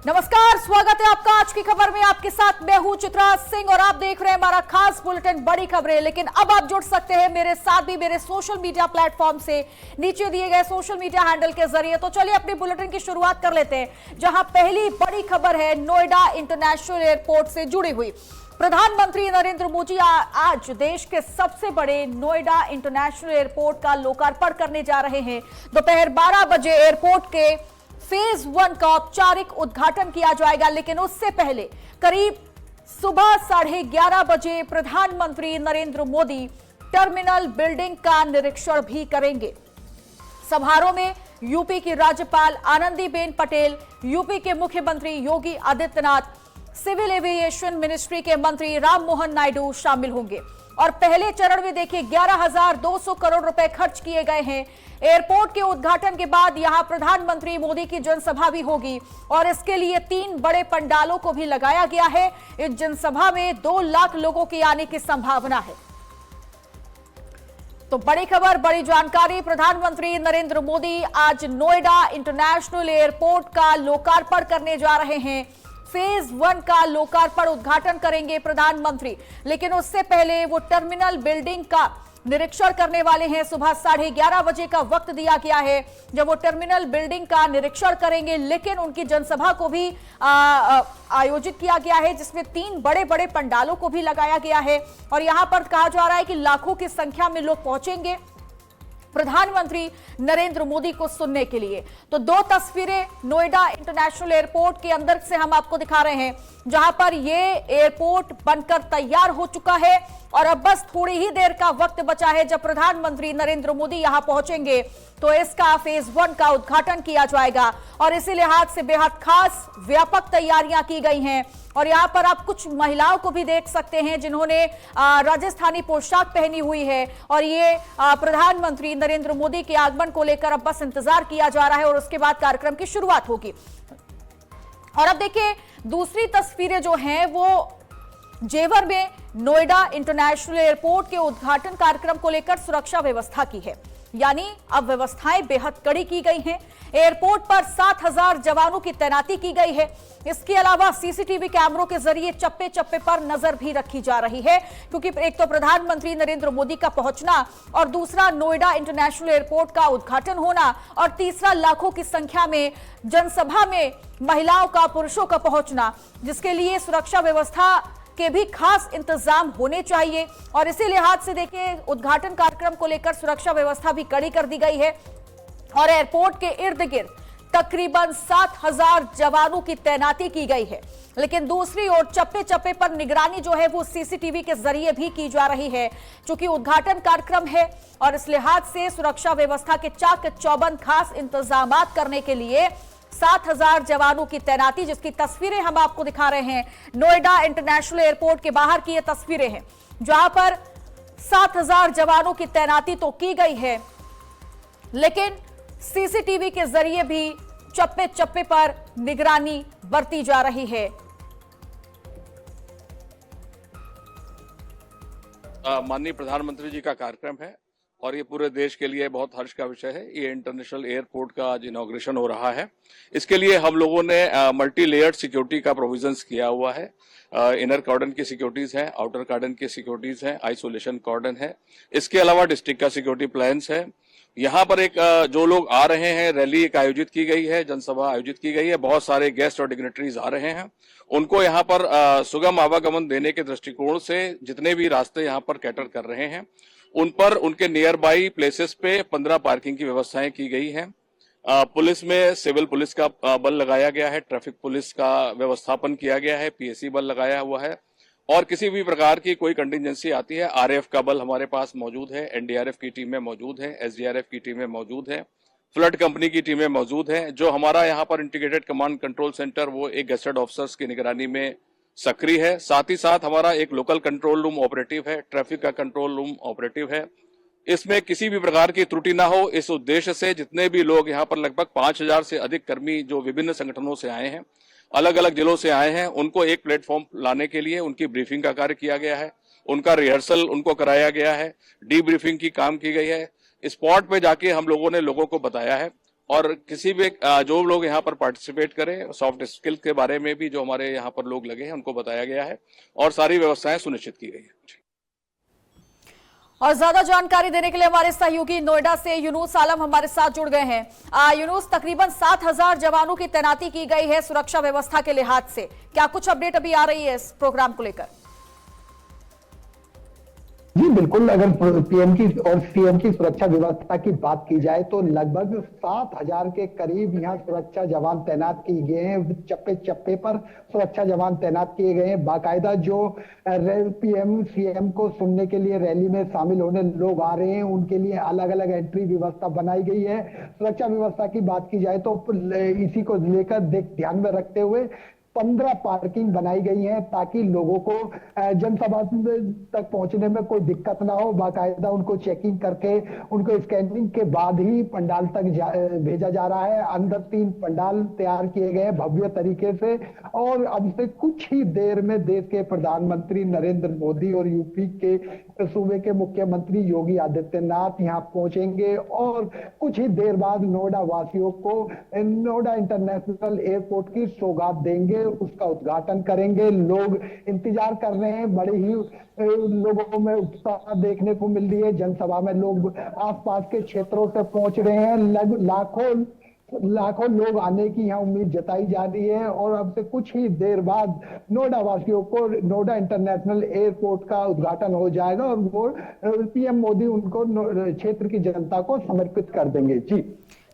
नमस्कार, स्वागत है आपका आज की खबर में। आपके साथ मैं हूं चित्रा सिंह और आप देख रहे हैं हमारा खास बुलेटिन बड़ी खबरें। लेकिन अब आप जुड़ सकते हैं मेरे साथ भी मेरे सोशल मीडिया प्लेटफॉर्म से, नीचे दिए गए सोशल मीडिया हैंडल के जरिए। तो चलिए अपनी बुलेटिन की शुरुआत कर लेते हैं, जहां पहली बड़ी खबर है नोएडा इंटरनेशनल एयरपोर्ट से जुड़ी हुई। प्रधानमंत्री नरेंद्र मोदी आज देश के सबसे बड़े नोएडा इंटरनेशनल एयरपोर्ट का लोकार्पण करने जा रहे हैं। दोपहर 12 बजे एयरपोर्ट के फेज 1 का औपचारिक उद्घाटन किया जाएगा, लेकिन उससे पहले करीब सुबह 11:30 बजे प्रधानमंत्री नरेंद्र मोदी टर्मिनल बिल्डिंग का निरीक्षण भी करेंगे। समारोह में यूपी की राज्यपाल आनंदीबेन पटेल, यूपी के मुख्यमंत्री Yogi Adityanath, civil aviation ministry के मंत्री राममोहन नायडू शामिल होंगे। और पहले चरण में देखिए 11,200 करोड़ रुपए खर्च किए गए हैं। एयरपोर्ट के उद्घाटन के बाद यहां प्रधानमंत्री मोदी की जनसभा भी होगी और इसके लिए 3 बड़े पंडालों को भी लगाया गया है। इस जनसभा में 2 लाख लोगों के आने की संभावना है। तो बड़ी खबर, बड़ी जानकारी, प्रधानमंत्री नरेंद्र मोदी आज नोएडा इंटरनेशनल एयरपोर्ट का लोकार्पण करने जा रहे हैं। फेज 1 का लोकार्पण उद्घाटन करेंगे प्रधानमंत्री, लेकिन उससे पहले वो टर्मिनल बिल्डिंग का निरीक्षण करने वाले हैं। सुबह 11:30 बजे का वक्त दिया गया है जब वो टर्मिनल बिल्डिंग का निरीक्षण करेंगे, लेकिन उनकी जनसभा को भी आयोजित किया गया है, जिसमें 3 बड़े बड़े पंडालों को भी लगाया गया है। और यहां पर कहा जा रहा है कि लाखों की संख्या में लोग पहुंचेंगे प्रधानमंत्री नरेंद्र मोदी को सुनने के लिए। तो 2 तस्वीरें नोएडा इंटरनेशनल एयरपोर्ट के अंदर से हम आपको दिखा रहे हैं, जहां पर ये एयरपोर्ट बनकर तैयार हो चुका है और अब बस थोड़ी ही देर का वक्त बचा है। जब प्रधानमंत्री नरेंद्र मोदी यहां पहुंचेंगे तो इसका फेज 1 का उद्घाटन किया जाएगा और इसी लिहाज से बेहद खास व्यापक तैयारियां की गई हैं। और यहां पर आप कुछ महिलाओं को भी देख सकते हैं जिन्होंने राजस्थानी पोशाक पहनी हुई है और ये प्रधानमंत्री नरेंद्र मोदी के आगमन को लेकर अब बस इंतजार किया जा रहा है और उसके बाद कार्यक्रम की शुरुआत होगी। और अब देखिए दूसरी तस्वीरें जो हैं वो जेवर में नोएडा इंटरनेशनल एयरपोर्ट के उद्घाटन कार्यक्रम को लेकर सुरक्षा व्यवस्था की है, यानी अब व्यवस्थाएं बेहद कड़ी की गई हैं। एयरपोर्ट पर 7,000 जवानों की तैनाती की गई है। इसके अलावा सीसीटीवी कैमरों के जरिए चप्पे चप्पे पर नजर भी रखी जा रही है, क्योंकि एक तो प्रधानमंत्री नरेंद्र मोदी का पहुंचना और दूसरा नोएडा इंटरनेशनल एयरपोर्ट का उद्घाटन होना और तीसरा लाखों की संख्या में जनसभा में महिलाओं का, पुरुषों का पहुंचना, जिसके लिए सुरक्षा व्यवस्था के भी खास इंतजाम होने चाहिए। और इसी लिहाज से देखिए उद्घाटन कार्यक्रम को लेकर सुरक्षा व्यवस्था भी कड़ी कर दी गई है और एयरपोर्ट के इर्द गिर्द तकरीबन 7,000 जवानों की तैनाती की गई है। लेकिन दूसरी ओर चप्पे चप्पे पर निगरानी जो है वो सीसीटीवी के जरिए भी की जा रही है, क्योंकि उद्घाटन कार्यक्रम है और इस लिहाज से सुरक्षा व्यवस्था के चाक चौबंद खास इंतजाम करने के लिए 7,000 जवानों की तैनाती, जिसकी तस्वीरें हम आपको दिखा रहे हैं। नोएडा इंटरनेशनल एयरपोर्ट के बाहर की ये तस्वीरें हैं, जहां पर 7,000 जवानों की तैनाती तो की गई है, लेकिन सीसीटीवी के जरिए भी चप्पे चप्पे पर निगरानी बरती जा रही है। माननीय प्रधानमंत्री जी का कार्यक्रम है और ये पूरे देश के लिए बहुत हर्ष का विषय है। ये इंटरनेशनल एयरपोर्ट का आज इनॉग्रेशन हो रहा है। इसके लिए हम लोगों ने मल्टी लेयर्ड सिक्योरिटी का प्रोविजंस किया हुआ है। इनर कॉर्डन की सिक्योरिटीज है, आउटर कॉर्डन की सिक्योरिटीज है, आइसोलेशन कॉर्डन है। इसके अलावा डिस्ट्रिक्ट का सिक्योरिटी प्लान्स है। यहाँ पर एक जो लोग आ रहे हैं, रैली एक आयोजित की गई है, जनसभा आयोजित की गई है, बहुत सारे गेस्ट और डिग्नेटरीज आ रहे हैं। उनको यहाँ पर सुगम आवागमन देने के दृष्टिकोण से जितने भी रास्ते यहाँ पर कैटर कर रहे हैं उन पर उनके नियर बाई प्लेसेस पे 15 पार्किंग की व्यवस्थाएं की गई हैं। पुलिस में सिविल पुलिस का बल लगाया गया है, ट्रैफिक पुलिस का व्यवस्थापन किया गया है, पीएसी बल लगाया हुआ है और किसी भी प्रकार की कोई कंटिजेंसी आती है, आरएएफ का बल हमारे पास मौजूद है, एनडीआरएफ की टीमें मौजूद है, एसडीआरएफ की टीमें मौजूद है, फ्लड कंपनी की टीमें मौजूद हैं। जो हमारा यहाँ पर इंटीग्रेटेड कमांड कंट्रोल सेंटर वो एक गेस्टेड ऑफिसर्स की निगरानी में सक्रिय है। साथ ही साथ हमारा एक लोकल कंट्रोल रूम ऑपरेटिव है, ट्रैफिक का कंट्रोल रूम ऑपरेटिव है। इसमें किसी भी प्रकार की त्रुटि ना हो, इस उद्देश्य से जितने भी लोग यहाँ पर लगभग 5,000 से अधिक कर्मी जो विभिन्न संगठनों से आए हैं, अलग अलग जिलों से आए हैं, उनको एक प्लेटफॉर्म लाने के लिए उनकी ब्रीफिंग का कार्य किया गया है, उनका रिहर्सल उनको कराया गया है, डी ब्रीफिंग की काम की गई है। स्पॉट पे जाके हम लोगों ने लोगों को बताया है और किसी भी जो लोग यहाँ पर पार्टिसिपेट करें, सॉफ्ट स्किल के बारे में भी जो हमारे यहाँ पर लोग लगे हैं उनको बताया गया है और सारी व्यवस्थाएं सुनिश्चित की गई है। और ज्यादा जानकारी देने के लिए हमारे सहयोगी नोएडा से यूनुस आलम हमारे साथ जुड़ गए हैं। यूनुस, तकरीबन 7,000 जवानों की तैनाती की गई है सुरक्षा व्यवस्था के लिहाज से, क्या कुछ अपडेट अभी आ रही है इस प्रोग्राम को लेकर? जी बिल्कुल, अगर पीएम की और सीएम की सुरक्षा व्यवस्था की बात की जाए तो लगभग 7,000 के करीब यहाँ सुरक्षा जवान तैनात किए गए हैं। चप्पे चप्पे पर सुरक्षा जवान तैनात किए गए हैं। बाकायदा जो पीएम सीएम को सुनने के लिए रैली में शामिल होने लोग आ रहे हैं, उनके लिए अलग अलग एंट्री व्यवस्था बनाई गई है। सुरक्षा व्यवस्था की बात की जाए तो इसी को लेकर ध्यान में रखते हुए 15 पार्किंग बनाई गई है ताकि लोगों को जनसभा तक पहुंचने में कोई दिक्कत ना हो। बाकायदा उनको चेकिंग करके उनको स्कैनिंग के बाद ही पंडाल तक भेजा जा रहा है। अंदर 3 पंडाल तैयार किए गए भव्य तरीके से और अब से कुछ ही देर में देश के प्रधानमंत्री नरेंद्र मोदी और यूपी के सूबे के मुख्यमंत्री योगी आदित्यनाथ यहाँ पहुंचेंगे और कुछ ही देर बाद नोएडा वासियों को नोएडा इंटरनेशनल एयरपोर्ट की सौगात देंगे, उसका उद्घाटन करेंगे। लोग इंतजार कर रहे हैं, बड़े ही लोगों में उत्साह देखने को मिल रही है। जनसभा में लोग आसपास के क्षेत्रों से पहुंच रहे हैं। लाखों लोग आने की यहाँ उम्मीद जताई जा रही है और अब से कुछ ही देर बाद नोएडा वासियों को नोएडा इंटरनेशनल एयरपोर्ट का उद्घाटन हो जाएगा और वो पीएम मोदी उनको क्षेत्र की जनता को समर्पित कर देंगे। जी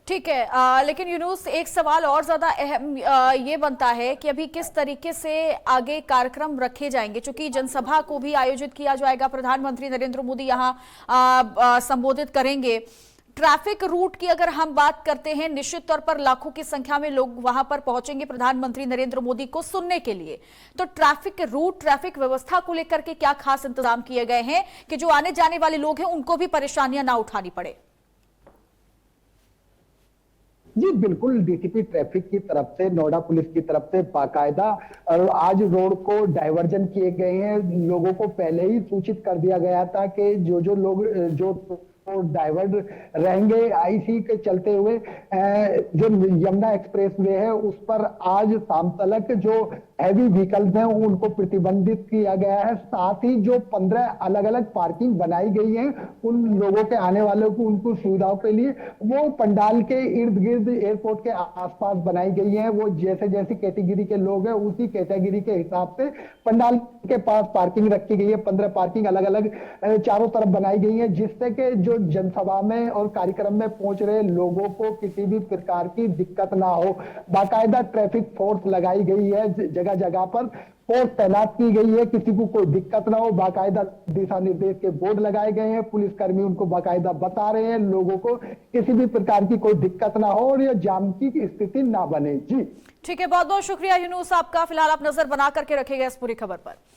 ठीक है, लेकिन यूनुस, एक सवाल और ज्यादा अहम ये बनता है कि अभी किस तरीके से आगे कार्यक्रम रखे जाएंगे, क्योंकि जनसभा को भी आयोजित किया जाएगा, प्रधानमंत्री नरेंद्र मोदी यहाँ संबोधित करेंगे। ट्रैफिक रूट की अगर हम बात करते हैं, निश्चित तौर पर लाखों की संख्या में लोग वहां पर पहुंचेंगे प्रधानमंत्री नरेंद्र मोदी को सुनने के लिए, तो ट्रैफिक रूट, ट्रैफिक व्यवस्था को लेकर के क्या खास इंतजाम किए गए हैं कि जो आने जाने वाले लोग हैं उनको भी परेशानियां ना उठानी पड़े? जी बिल्कुल, डीसीपी ट्रैफिक की तरफ से, नोएडा पुलिस की तरफ से बाकायदा आज रोड को डाइवर्जन किए गए हैं। लोगों को पहले ही सूचित कर दिया गया था कि जो लोग डाइवर्ट रहेंगे। इसी के चलते हुए जो यमुना एक्सप्रेस वे है उस पर आज शाम तक जो हैवी व्हीकल्स हैं उनको प्रतिबंधित किया गया है। साथ ही जो 15 अलग अलग पार्किंग बनाई गई है उन लोगों के आने वालों को उनको सुविधाओं के लिए वो पंडाल के इर्द गिर्द एयरपोर्ट के आसपास बनाई गई है। वो जैसे जैसी कैटेगरी के लोग हैं उसी कैटेगरी के हिसाब से पंडाल के पास पार्किंग रखी गई है। 15 पार्किंग अलग अलग चारों तरफ बनाई गई है, जिससे कि जो जनसभा में और कार्यक्रम में पहुंच रहे लोगों को किसी भी प्रकार की दिक्कत ना हो। बाकायदा ट्रैफिक फोर्स लगाई गई है, जगह जगह पर फोर्स तैनात की गई है, किसी को कोई दिक्कत ना हो। बाकायदा दिशा निर्देश के बोर्ड लगाए गए हैं, पुलिसकर्मी उनको बाकायदा बता रहे हैं लोगों को किसी भी प्रकार की कोई दिक्कत ना हो और यह जाम की स्थिति ना बने। जी ठीक है, बहुत बहुत शुक्रिया यूनुस आपका। फिलहाल आप नजर बना करके रखेगा इस पूरी खबर पर।